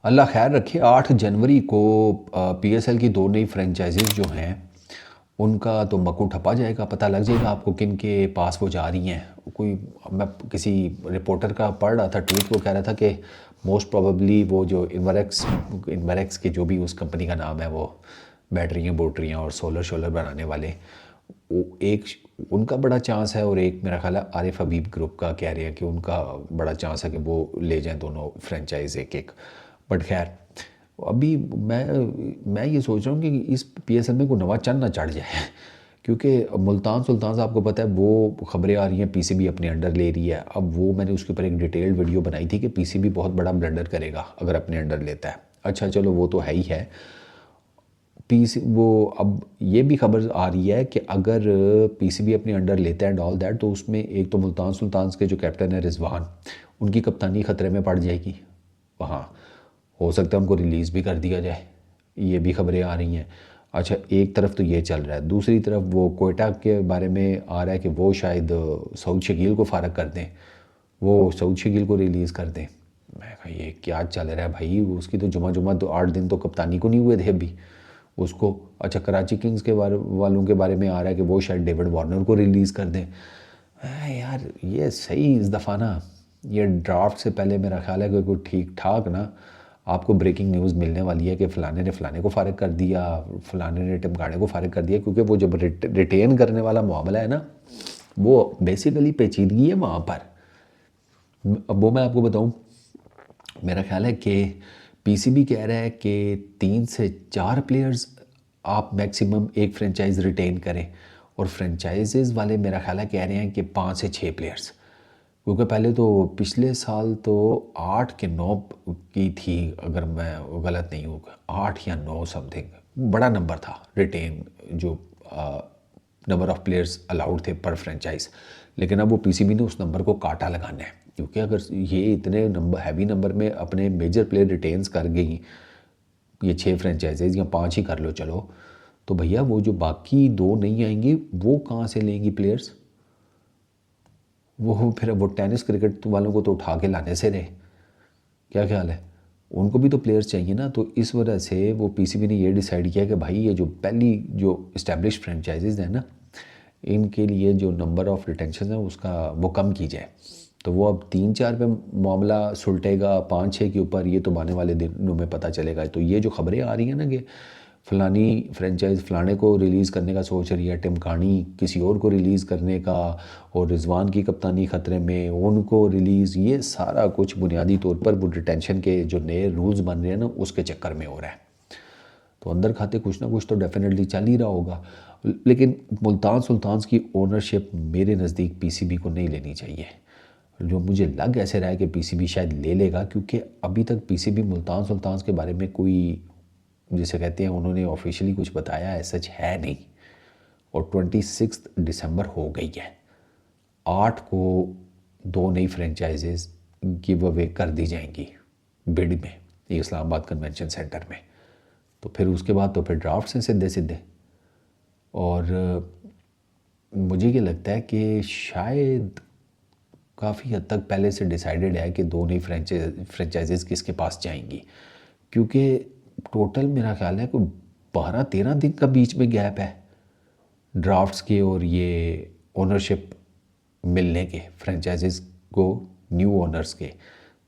अल्लाह खैर रखे। 8 जनवरी को पीएसएल की 2 नई फ्रेंचाइजीज जो हैं उनका तो मकू ठप्पा जाएगा। पता लग जाएगा आपको किन के पास वो जा रही हैं। कोई मैं किसी रिपोर्टर का पढ़ रहा था ट्वीट, वो कह रहा था कि मोस्ट प्रोबेबली वो जो इन्वेरेक्स के जो भी उस कंपनी का नाम है, वो बैटरियाँ बोटरियाँ और सोलर शोलर बनाने वाले, वो एक उनका बड़ा चांस है। और एक मेरा ख्याल है आरिफ हबीब ग्रुप का कह रहे हैं कि उनका बड़ा चांस है कि वो ले जाएं दोनों फ्रेंचाइज एक एक। बट खैर अभी मैं ये सोच रहा हूँ कि इस पीएसएल में कोई नवा चंद ना चढ़ जाए क्योंकि मुल्तान सुल्तान आपको पता है वो खबरें आ रही हैं पीसीबी अपने अंडर ले रही है। अब वो मैंने उसके ऊपर एक डिटेल्ड वीडियो बनाई थी कि पीसीबी बहुत बड़ा ब्लंडर करेगा अगर अपने अंडर लेता है। अच्छा चलो वो तो है ही है। पीसी वो अब ये भी खबर आ रही है कि अगर पीसीबी अपने अंडर लेता है एंड ऑल दैट, तो उसमें एक तो मुल्तान सुल्तान के जो कैप्टन है रिजवान, उनकी कप्तानी ख़तरे में पड़ जाएगी। वहाँ हो सकता है उनको रिलीज़ भी कर दिया जाए, ये भी खबरें आ रही हैं। अच्छा एक तरफ तो ये चल रहा है, दूसरी तरफ वो कोयटा के बारे में आ रहा है कि वो शायद सऊद शकील को फ़ारग कर दें, वो सऊद शकील को रिलीज़ कर दें। मैं कहा ये क्या चल रहा है भाई, उसकी तो जुमा जुमा तो 8 दिन तो कप्तानी को नहीं हुए थे अभी उसको। अच्छा कराची किंग्स के वालों के बारे में आ रहा है कि वो शायद डेविड वार्नर को रिलीज़ कर दें। यार ये सही इस दफ़ा ना, ये ड्राफ्ट से पहले मेरा ख्याल है कि कोई ठीक ठाक ना आपको ब्रेकिंग न्यूज़ मिलने वाली है कि फ़लाने ने फ़लाने को फ़ारिग कर दिया, फ़लाने ने टिमकाने को फ़ारिग कर दिया। क्योंकि वो जब रिटेन करने वाला मामला है ना, वो बेसिकली पेचीदगी है वहाँ पर। अब वो मैं आपको बताऊँ, मेरा ख्याल है कि पीसीबी कह रहा है कि 3 से 4 प्लेयर्स आप मैक्सिमम एक फ्रेंचाइज रिटेन करें, और फ्रेंचाइजेज़ वाले मेरा ख्याल है कह रहे हैं कि 5 से 6 प्लेयर्स। क्योंकि पहले तो पिछले साल तो 8 के 9 की थी अगर मैं गलत नहीं हूँ, 8 या 9 समथिंग बड़ा नंबर था रिटेन, जो नंबर ऑफ़ प्लेयर्स अलाउड थे पर फ्रेंचाइज। लेकिन अब वो पीसीबी ने उस नंबर को काटा लगाना है, क्योंकि अगर ये इतने नंबर हैवी नंबर में अपने मेजर प्लेयर रिटेन्स कर गई, ये 6 फ्रेंचाइजेज या 5 ही कर लो चलो, तो भैया वो जो बाकी 2 नहीं आएंगी वो कहाँ से लेंगी प्लेयर्स? वो फिर वो टेनिस क्रिकेट वालों को तो उठा के लाने से रहे। क्या ख्याल है? उनको भी तो प्लेयर्स चाहिए ना। तो इस वजह से वो पीसीबी ने ये डिसाइड किया कि भाई ये जो पहली जो इस्टेब्लिश फ्रेंचाइजीज हैं ना, इनके लिए जो नंबर ऑफ़ रिटेंशन है उसका वो कम की जाए। तो वो अब 3-4 पे मामला सुलटेगा, 5-6 के ऊपर ये तो आने वाले दिनों में पता चलेगा। तो ये जो खबरें आ रही हैं ना कि फ़लानी फ्रेंचाइज फ़लाने को रिलीज़ करने का सोच रही है, टिमकानी किसी और को रिलीज़ करने का, और रिजवान की कप्तानी ख़तरे में उनको रिलीज़, ये सारा कुछ बुनियादी तौर पर वो डिटेंशन के जो नए रूल्स बन रहे हैं ना उसके चक्कर में हो रहा है। तो अंदर खाते कुछ ना कुछ तो डेफिनेटली चल ही रहा होगा। लेकिन मुल्तान सुल्तान की ओनरशिप मेरे नज़दीक पीसीबी को नहीं लेनी चाहिए। जो मुझे लग ऐसे रहा है कि पीसीबी शायद ले लेगा, क्योंकि अभी तक पीसीबी मुल्तान सुल्तान के बारे में कोई, जिसे कहते हैं, उन्होंने ऑफिशियली कुछ बताया है सच है नहीं। और 26 दिसंबर हो गई है, 8 को 2 नई फ्रेंचाइजेज गिव अवे कर दी जाएंगी बिड में, इस्लामाबाद कन्वेंशन सेंटर में। तो फिर उसके बाद तो फिर ड्राफ्ट हैं सीधे सीधे। और मुझे ये लगता है कि शायद काफ़ी हद तक पहले से डिसाइडेड है कि 2 नई फ्रेंचाइजेज़ किसके पास जाएंगी, क्योंकि टोटल मेरा ख्याल है कोई 12-13 दिन का बीच में गैप है ड्राफ्ट्स के और ये ओनरशिप मिलने के फ्रेंचाइजेज़ को न्यू ओनर्स के।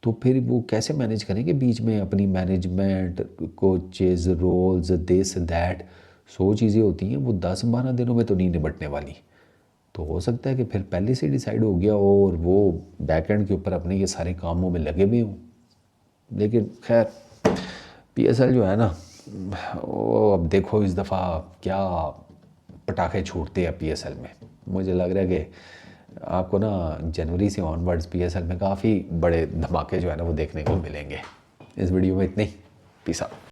तो फिर वो कैसे मैनेज करेंगे बीच में अपनी management, coaches, roles, this that, 100 चीज़ें होती हैं, वो 10-12 दिनों में तो नहीं निपटने वाली। तो हो सकता है कि फिर पहले से डिसाइड हो गया हो और वो बैकएंड के ऊपर अपने ये सारे कामों में लगे हुए हों। लेकिन खैर पीएसएल जो है ना, वो अब देखो इस दफ़ा क्या पटाखे छूटते हैं पीएसएल में। मुझे लग रहा है कि आपको ना जनवरी से ऑनवर्ड्स पीएसएल में काफ़ी बड़े धमाके जो है ना वो देखने को मिलेंगे। इस वीडियो में इतने ही। Peace out.